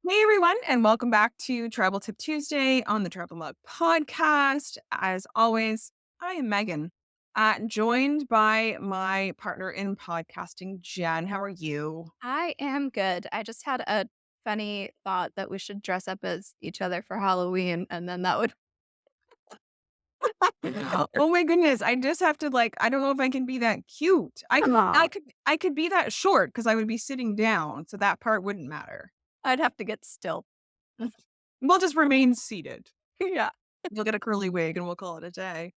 Hey everyone, and welcome back to Travel Tip Tuesday on the Travel Mug podcast. As always, I am Megan, joined by my partner in podcasting, Jen. How are you? I am good. I just had a funny thought that we should dress up as each other for Halloween, and then that would Oh my goodness, I just have to I don't know if I can be that cute. Aw. I could be that short because I would be sitting down, so that part wouldn't matter. I'd have to get still. We'll just remain seated. Yeah. You'll get a curly wig and we'll call it a day.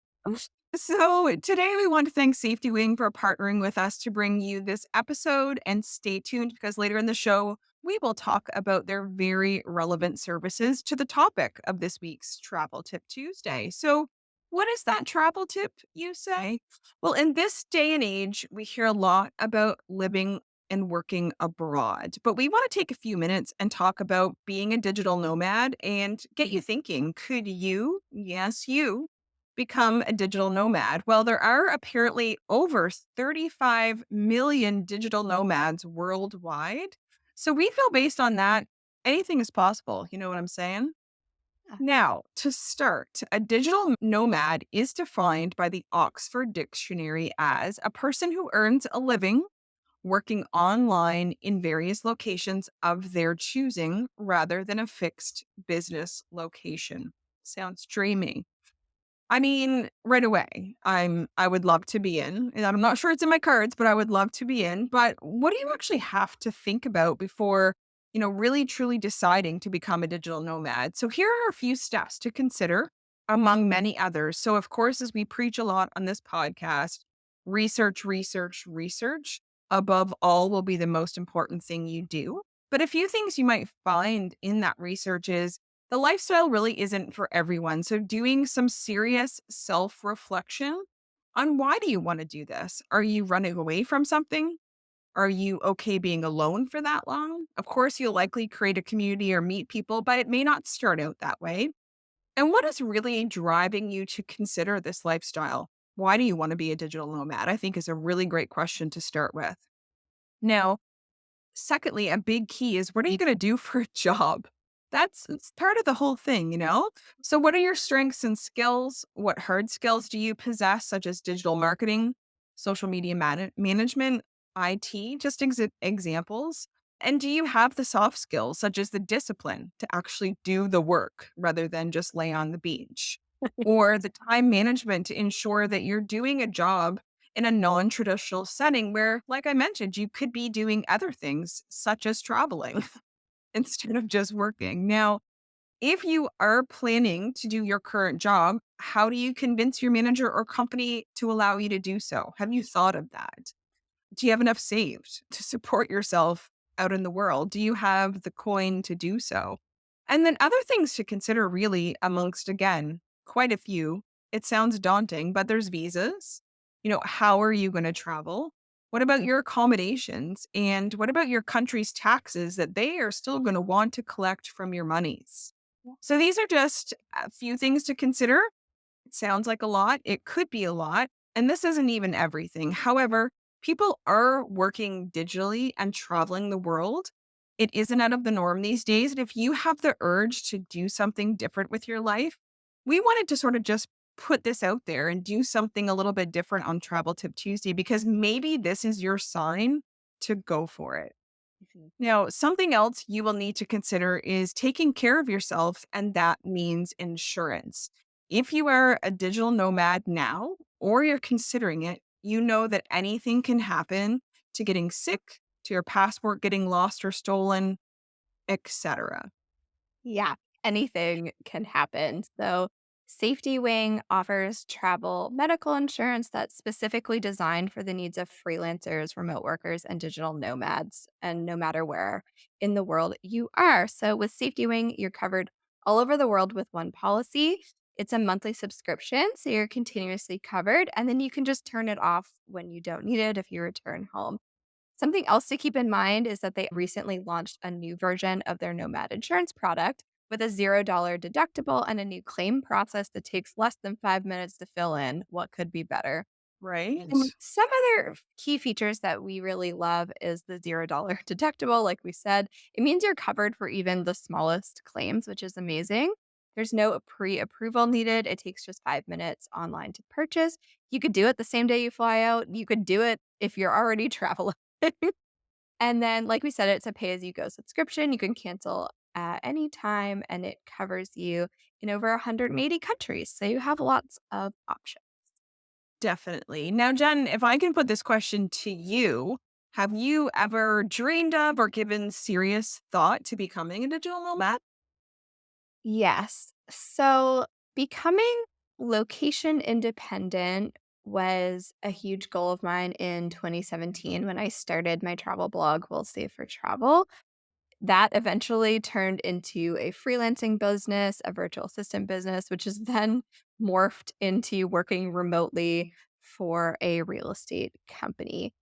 So, today we want to thank Safety Wing for partnering with us to bring you this episode. And stay tuned because later in the show, we will talk about their very relevant services to the topic of this week's Travel Tip Tuesday. So, what is that travel tip, you say? Well, in this day and age, we hear a lot about living and working abroad, but we want to take a few minutes and talk about being a digital nomad and get you thinking, could you, yes, you, become a digital nomad? Well, there are apparently over 35 million digital nomads worldwide. So we feel based on that, anything is possible. You know what I'm saying? Now, to start, a digital nomad is defined by the Oxford Dictionary as a person who earns a living working online in various locations of their choosing rather than a fixed business location. Sounds dreamy. I mean, right away, I would love to be in, and I'm not sure it's in my cards, but I would love to be in. But what do you actually have to think about before, really truly deciding to become a digital nomad? So here are a few steps to consider among many others. So of course, as we preach a lot on this podcast, research, research, research above all will be the most important thing you do. But a few things you might find in that research is the lifestyle really isn't for everyone. So doing some serious self-reflection on why do you want to do this? Are you running away from something? Are you okay being alone for that long? Of course, you'll likely create a community or meet people, but it may not start out that way. And what is really driving you to consider this lifestyle? Why do you want to be a digital nomad? I think is a really great question to start with. Now, secondly, a big key is what are you going to do for a job? That's it's part of the whole thing, you know? So, what are your strengths and skills? What hard skills do you possess, such as digital marketing, social media management, IT, just examples? And do you have the soft skills, such as the discipline to actually do the work rather than just lay on the beach? Or the time management to ensure that you're doing a job in a non-traditional setting where, like I mentioned, you could be doing other things such as traveling instead of just working. Now, if you are planning to do your current job, how do you convince your manager or company to allow you to do so? Have you thought of that? Do you have enough saved to support yourself out in the world? Do you have the coin to do so? And then other things to consider, really, amongst again, quite a few. It sounds daunting, but there's visas. How are you going to travel? What about your accommodations? And what about your country's taxes that they are still going to want to collect from your monies? So these are just a few things to consider. It sounds like a lot. It could be a lot. And this isn't even everything. However, people are working digitally and traveling the world. It isn't out of the norm these days. And if you have the urge to do something different with your life, we wanted to sort of just put this out there and do something a little bit different on Travel Tip Tuesday because maybe this is your sign to go for it. Mhm. Now, something else you will need to consider is taking care of yourself, and that means insurance. If you are a digital nomad now, or you're considering it, you know that anything can happen to getting sick, to your passport getting lost or stolen, etc. Yeah, anything can happen. So, Safety Wing offers travel medical insurance that's specifically designed for the needs of freelancers, remote workers, and digital nomads, and no matter where in the world you are. So, with Safety Wing, you're covered all over the world with one policy. It's a monthly subscription, so you're continuously covered, and then you can just turn it off when you don't need it if you return home. Something else to keep in mind is that they recently launched a new version of their Nomad insurance product with a $0 deductible and a new claim process that takes less than 5 minutes to fill in. What could be better? Right? And some other key features that we really love is the $0 deductible, like we said. It means you're covered for even the smallest claims, which is amazing. There's no pre-approval needed. It takes just 5 minutes online to purchase. You could do it the same day you fly out. You could do it if you're already traveling. And then, like we said, it's a pay-as-you-go subscription. You can cancel at any time, and it covers you in over 180 countries. So you have lots of options. Definitely. Now, Jen, if I can put this question to you, have you ever dreamed of or given serious thought to becoming a digital nomad? Yes. So becoming location independent was a huge goal of mine in 2017 when I started my travel blog, We'll Save for Travel. That eventually turned into a freelancing business, a virtual assistant business, which is then morphed into working remotely for a real estate company.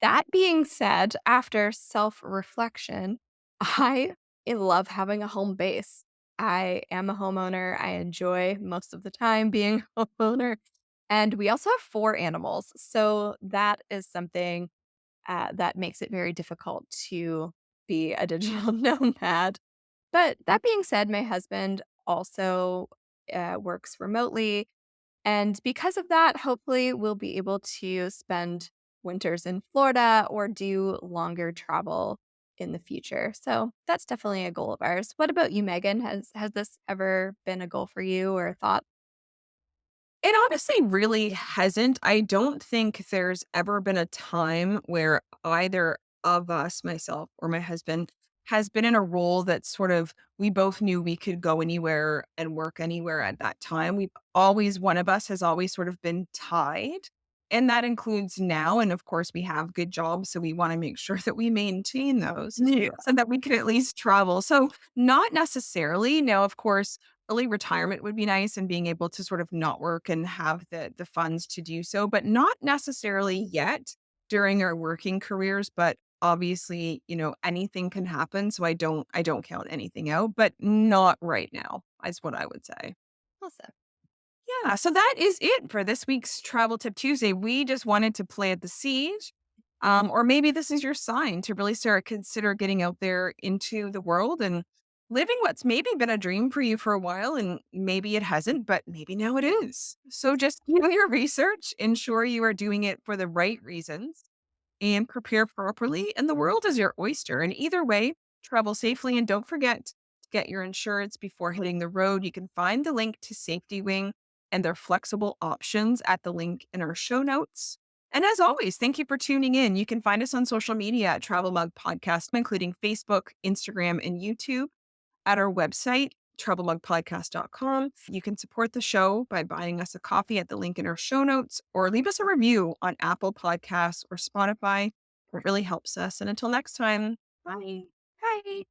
That being said, after self-reflection, I love having a home base. I am a homeowner. I enjoy most of the time being a homeowner, and we also have 4 animals, so that is something, that makes it very difficult to be a digital nomad. But that being said, my husband also, works remotely, and because of that, hopefully, we'll be able to spend winters in Florida or do longer travel in the future. So that's definitely a goal of ours. What about you, Megan? Has this ever been a goal for you or a thought? It honestly really hasn't. I don't think there's ever been a time where either of us, myself or my husband, has been in a role that sort of we both knew we could go anywhere and work anywhere at that time. We've always, one of us has always sort of been tied. And that includes now. And of course, we have good jobs. So we want to make sure that we maintain those Yeah. so that we can at least travel. So, not necessarily. Now, of course, early retirement would be nice and being able to sort of not work and have the funds to do so, but not necessarily yet during our working careers. But obviously, anything can happen. So I don't count anything out, but not right now, is what I would say. Awesome. Yeah, so that is it for this week's Travel Tip Tuesday. We just wanted to plant the seed. Or maybe this is your sign to really start consider getting out there into the world and living what's maybe been a dream for you for a while, and maybe it hasn't, but maybe now it is. So just do your research, ensure you are doing it for the right reasons, and prepare properly, and the world is your oyster. And either way, travel safely and don't forget to get your insurance before hitting the road. You can find the link to Safety Wing and their flexible options at the link in our show notes. And as always, thank you for tuning in. You can find us on social media at Travel Mug Podcast, including Facebook, Instagram, and YouTube, at our website, travelmugpodcast.com. You can support the show by buying us a coffee at the link in our show notes or leave us a review on Apple Podcasts or Spotify. It really helps us. And until next time, bye. Hi.